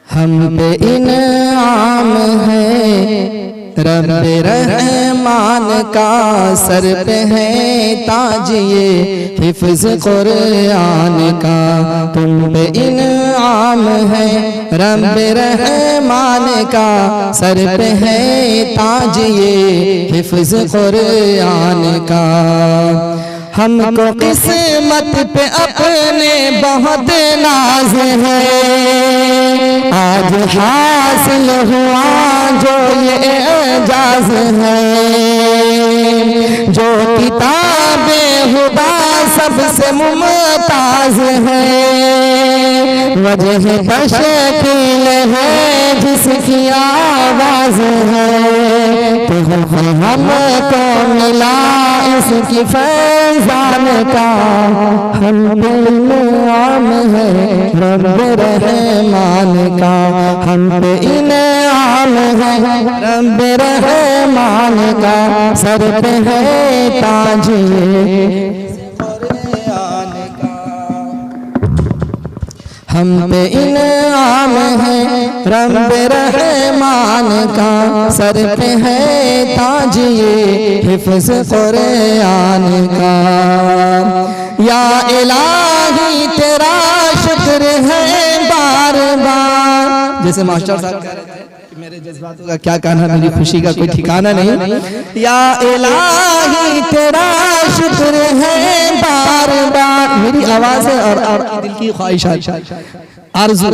हम पे इनाम है रब्बे रहमान का, सर पे है ताज ये हिफ्ज़ कुरान का। तुम पे इनाम है रब्बे रहमान का, सर पे है ताज ये हिफ्ज़ कुरान का। हमको किस्मत पे अपने बहुत नाज है, आज हासिल हुआ जो ये एजाज है। जो किताबे हुदा सबसे मुमताज है, वजह तशकील है जिसकी आवाज है। तो हमको मिला इसकी फैज़ान का, हम पे इनाम है रब्बे रहमान का। हम पे इनाम है रब्बे रहमान का, सर पे है ताज कुरान का। हम पे इनाम है रब्बे रहमान का, सर पे है ताज ये हिफ्ज़ कुरान का। या इलाही तेरा शुक्र है बार बार। जैसे मास्टर साहब कह रहे थे कि मेरे जज्बातों का क्या कहना, मेरी खुशी का कोई ठिकाना नहीं। या इलाही तेरा शुक्र है बार बार। मेरी आवाज है और आपके दिल की ख्वाहिशात आरज़ू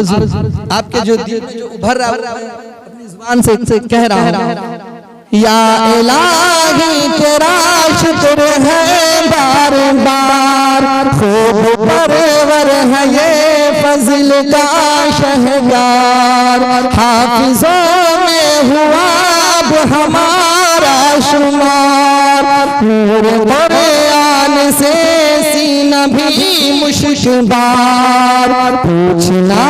आपके जो दिल में जो उभर रहा है अपनी ज़ुबान से कह रहा हूं। या इलाही तेरा शुक्र है बार बार, खूब परवर है ये फज़ल का शहगार। हाफिज़ों में हुआ अब हमारा शुमार, नूर कुरान से सीना भी मुश्किबार। पूछना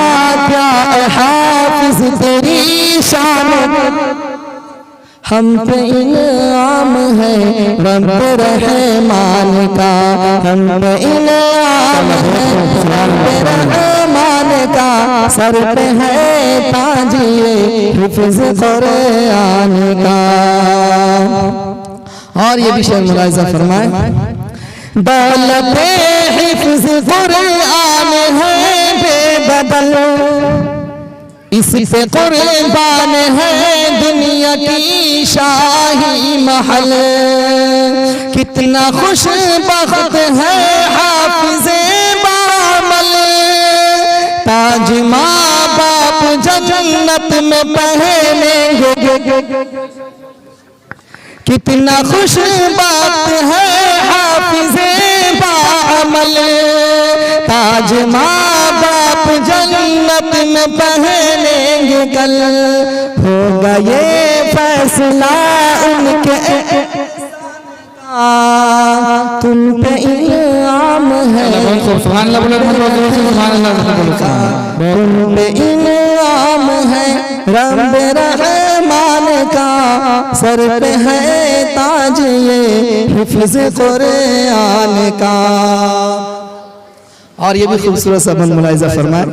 क्या हाफिज़ तेरी शान, हम पे इनाम है रब्बे रहमान का। हम पे इनाम है रब्बे रहमान का, सर पे है ताज ये हिफ्ज़ कुरान का। और ये भी शेर मुलाहिज़ा फरमाए, दौलत हिफ्ज़ कुरान है बेबदल, इस पे कुर्बान है दुनिया की शाही महल। कितना खुशबख्त है हाफिज़े बामल, ताज माँ बाप जन्नत में पहनेंगे। कितना खुशबख्त है हाफिज़े बामल, ताज माँ बाप जन्नत में पहनेंगे कल। होगा ये फैसला उनके तुम पे इनाम है, तुम पे इनाम है रब्बे रहमान का, सर पे है ताज ये हिफ्ज़ कुरान का। और ये भी खूबसूरत सा मुलाहिज़ा फरमाए,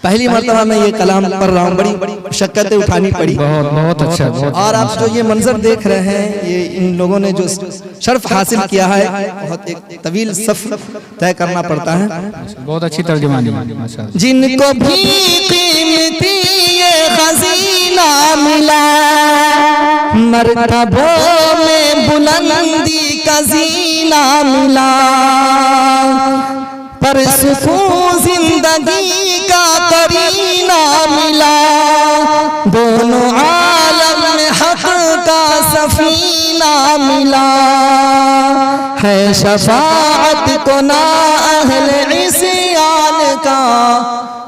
पहली मर्तबा मैं ये कलाम पढ़ रहा हूँ, बड़ी मशक्क़तें उठानी पड़ी। बहुत अच्छा। और आप जो ये मंजर देख रहे हैं, ये इन लोगों ने जो शर्फ हासिल किया है, बहुत एक तवील सफ़ तय करना पड़ता है। बहुत अच्छी तर्जुमानी माशाअल्लाह। जिनको भी कीमती ये खजीना मिला, मर्तबों में बुलंदी का जीना मिला, पर सुकून जिंदगी का करीना मिला। दोनों आलम में हक का सफीना मिला, है शफाअत को ना अहले इस्यान का।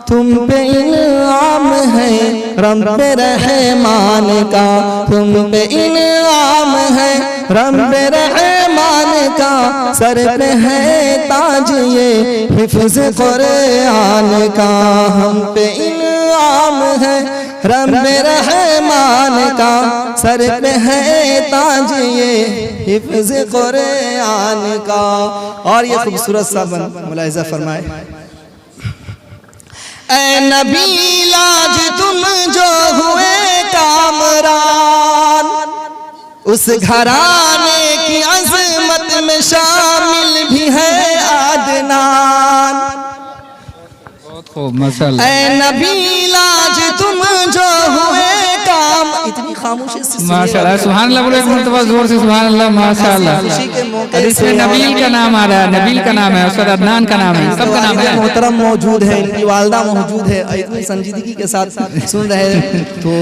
तुम पे इनाम है रब्बे रहमान का, तुम पे इनाम है रब्बे रहमान का, सर पे है ताज ये हिफ्ज़ कुरान का। हम पे इनाम है रब्बे रहमान का, सर पे है ताज ये हिफ्ज़ कुरान का। और ये खूबसूरत सा मुलाहिज़ा फरमाए, ऐ नबी लाज तुम जो हुए कामरान, उस घराने की अजमत में शामिल भी है आदनान। खूब माशाल्लाह। ऐ नबी लाज तुम जो हुए काम, इतनी खामोशी से माशाल्लाह सुभान अल्लाह बोले, मतलब जोर से सुभान अल्लाह माशाल्लाह। खुशी के मौके और इसमें नबील का नाम आ रहा है, नबील का नाम है, उसका अदनान का नाम है, सबका नाम है। मोहतरम मौजूद है, इनकी वालदा मौजूद है, इतनी संजीदगी के साथ सुन रहे हैं तो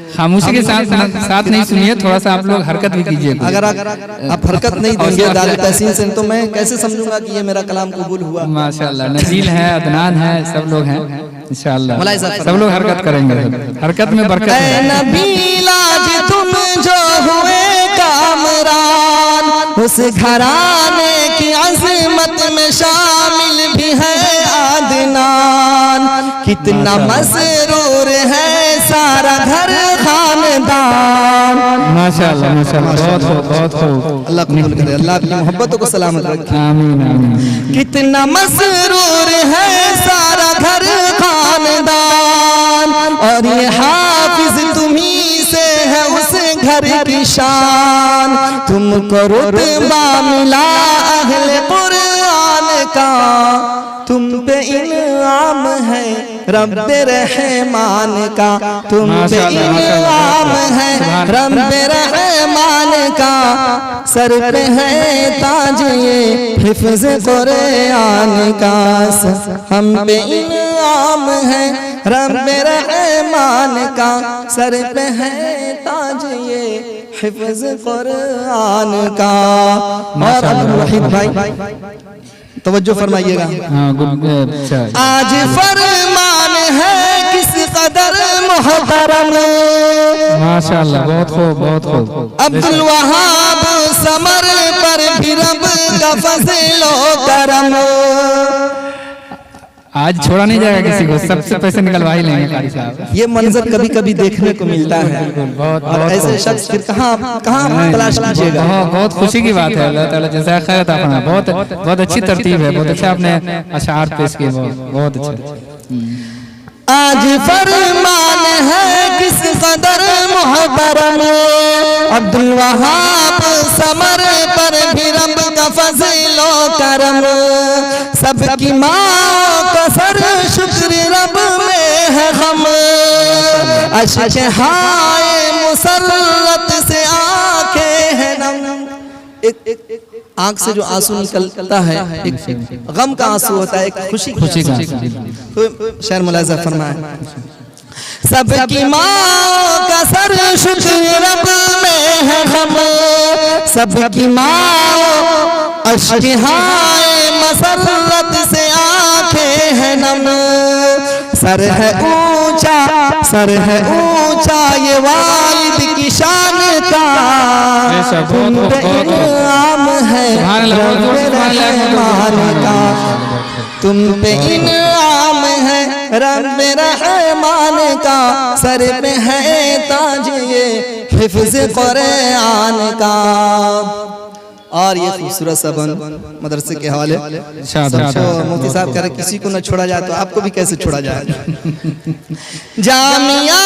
खामोशी के साथ नहीं सुनिए, थोड़ा सा आप लोग हरकत भी कीजिए। अगर आप हरकत नहीं देंगे दारुल तहसीन से तो मैं कैसे समझूंगा कि ये मेरा कलाम कबूल हुआ। माशाल्लाह नबील है, अदनान है, सब लोग हैं इंशाल्लाह, सब लोग हरकत करेंगे, हरकत में बरकत है। नबी लाज तुम जो हुए कामरान, उस घराने की अजमत में शामिल भी है आदनान। कितना मसरूर है सारा घर खानदान। माशाल्लाह माशाल्लाह, बहुत खूब बहुत खूब। अल्लाह कबूल करे, अल्लाह अपनी मोहब्बतों को सलामत रखे। आमीन आमीन। कितना मसरूर है सारा घर खानदान, और ये हाफिज तुम्ही से है उस घर की शान। तुमको रुतबा मिला अहले कुरान का, तुम पे इनाम है रब्बे रहमान का, तुम पे इनाम है रब्बे रहमान का। सर पे है ताज ये हिफ्ज कुरान का, हम पे इनाम है रब्बे रहमान का। सर पे है ताज ये हिफ्ज कुरान का। और अब्दुल वहीद भाई तवज्जो फरमाइएगा। आज फरमान है किस कदर मुहतरम, माशाल्लाह बहुत खूब बहुत खूब। अब्दुल वहाब समर पर भी रब का फज़ल व करम। आज छोड़ा नहीं जाएगा किसी को, सबसे पैसे निकलवा ही लेंगे कारी साहब। ये मंजर कभी कभी देखने को मिलता है, और ऐसे शख्स फिर कहाँ तलाश कीजिएगा। बहुत खुशी की बात है, अल्लाह ताला जज़ा खैर अता फरमाए। बहुत अच्छी तरतीब है, बहुत अच्छा आपने अशआर पेश किए, बहुत अच्छा। आज फरमान है किस कदर मुहतरम, अब्दुल वहाब समर पर भी रब का फज़ल व करम। सबकी माँ का सर शुक्र रब में है हम, अश्क हाय मुसल्लत से आंखें हैं नम। एक आंख से जो आंसू निकलता है, एक गम का आंसू होता है, एक खुशी का। तो शेर मुलाज़ा फरमाए, सबकी माँ का सर शुक्र रब में है हम, सबकी माँ अश्क हाय मसरत से आंखें हैं नम। सर है ऊंचा ये वालिद की शान का, तुम पे इनाम है रब्बे रहमान का, तुम पे इनाम है रब्बे रहमान का। सर पे है ताज ये हिफ्ज़ कुरान का। और ये खूबसूरत सा बंद मदरसे के हवाले तो मुफ्ती साहब कह रहे किसी को न छोड़ा जाए तो आपको भी कैसे छोड़ा जाए। जामिया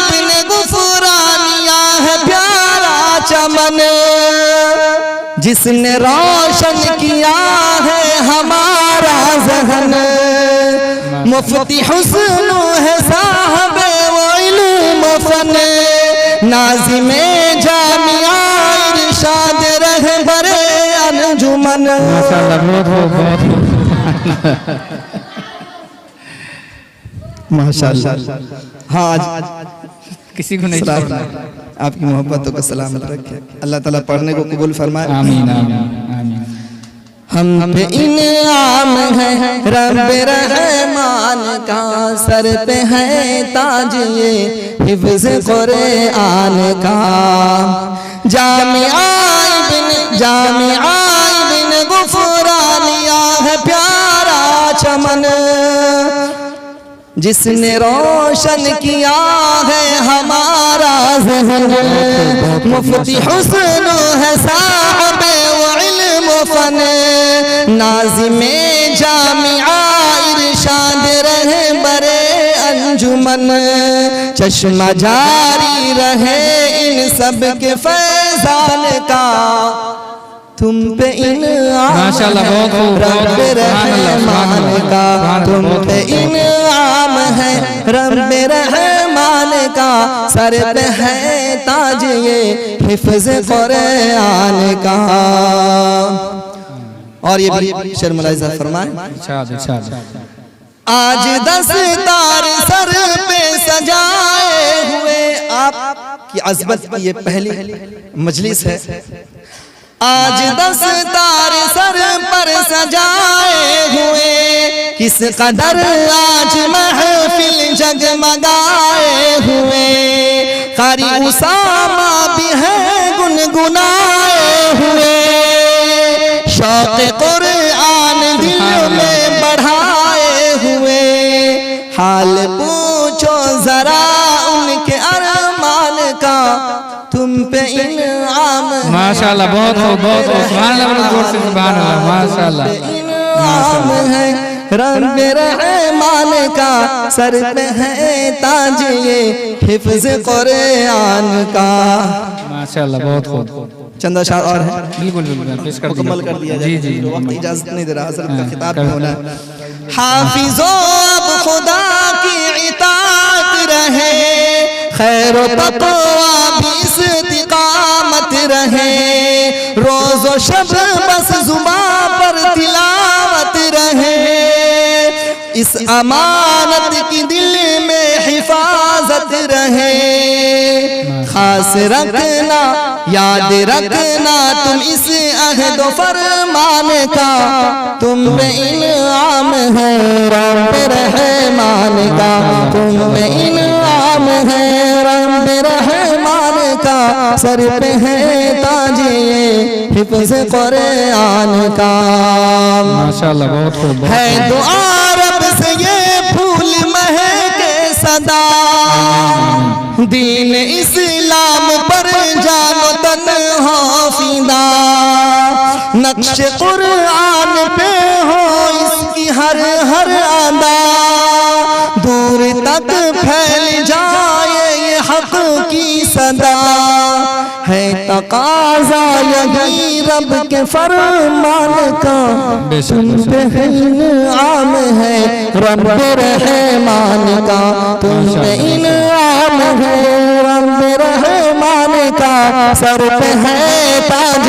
इब्न गुफरानिया है प्यारा चमन, जिसने रोशन किया है हमारा ज़हन। मुफ्ती हुस्न है साहब व इल्म फन, नाज़िमे जामिया इरशाद रहबरे अंजुमन। माशाअल्लाह। हाँ आज किसी को नहीं छोड़ना। आपकी मोहब्बतों को सलामत रखे, अल्लाह ताला पढ़ने को कबूल फरमाए। आमीन आमीन आमीन। हम पे इनाम है रब्बे रहमान का, सर पे है ताज ये हिफ्ज़ कुरान का। जामिया इब्न गुफरानिया है प्यारा चमन, जिसने रोशन किया है हमारा ज़हन। मुफ्ती हुस्न है साहब व इल्म फन, नाज़िमे जामिया इरशाद रहबरे अंजुमन, चश्मा जारी रहे इन सब के फैजान का, तुम पे इनाम माशाअल्लाह, बहुत खूब, रब रहमान का, तुम पे इनाम है रब रहमान का, सर पे है ताज ये हिफ्ज़ कुरान का। और ये भी शेर मुलाहिज़ा फरमाए, आज दस्तार सर पे सजाए हुए, आपकी अज़मत की ये पहली मजलिस है। आज दस्तार सर पर सजाए हुए, किस कदर आज महफिल जगमगाए हुए, कारी उसामा भी है गुनगुनाए हुए, शौक़ कुरान दिल में बढ़ाए हुए, हाल पूछो जरा उनके अरमान का, तुम पे इनाम माशाअल्लाह, बहुत खूब, बहुत खूब, सुभान अल्लाह, जोर से सुभान अल्लाह, माशाअल्लाह। इनाम है रब रहमान का, सर पे है ताज ये हिफ्ज़ कुरान का। माशाअल्लाह, बहुत खूब। चंदा शाह और है, बिल्कुल बिल्कुल, पेश कर मुकम्मल कर दिया जी जी, वक्त इजाजत नहीं दे रहा, हज़रत का खिताब भी होना है। हाफिज़ो अब खुदा की इताअत रहे, खैर व तक़वा भी इस्तिक़ामत रहे, रोज़ व शब बस ज़ुबां पर तिलावत रहे, इस अमानत की दिल में हिफाजत रहे, खास रखना याद रखना तुम इस अहद फरमान का, तुम पे इनाम है रब रहमान का, तुम पे इनाम है रब रहमान का, सर पे है ताज ये हिफ्ज़ कुरान का। माशाअल्लाह, बहुत खूब है दुआ रब से ये फूल महके सदा, दीन इस्लाम पर जानो तन हो फिदा, नक्श कुरान पे हो इसकी हर हर अदा, दूर तक फैल जाए ये हक की सदा, है तकाज़ा यही रब के फरमान का, तुम पे इनाम है रब रहमान का, तुम पे इनाम है रब रहमान का, सर पे है ताज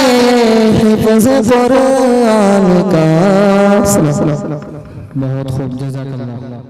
हिफ्ज़ कुरान का। बहुत खूब, जज़ाकल्लाह।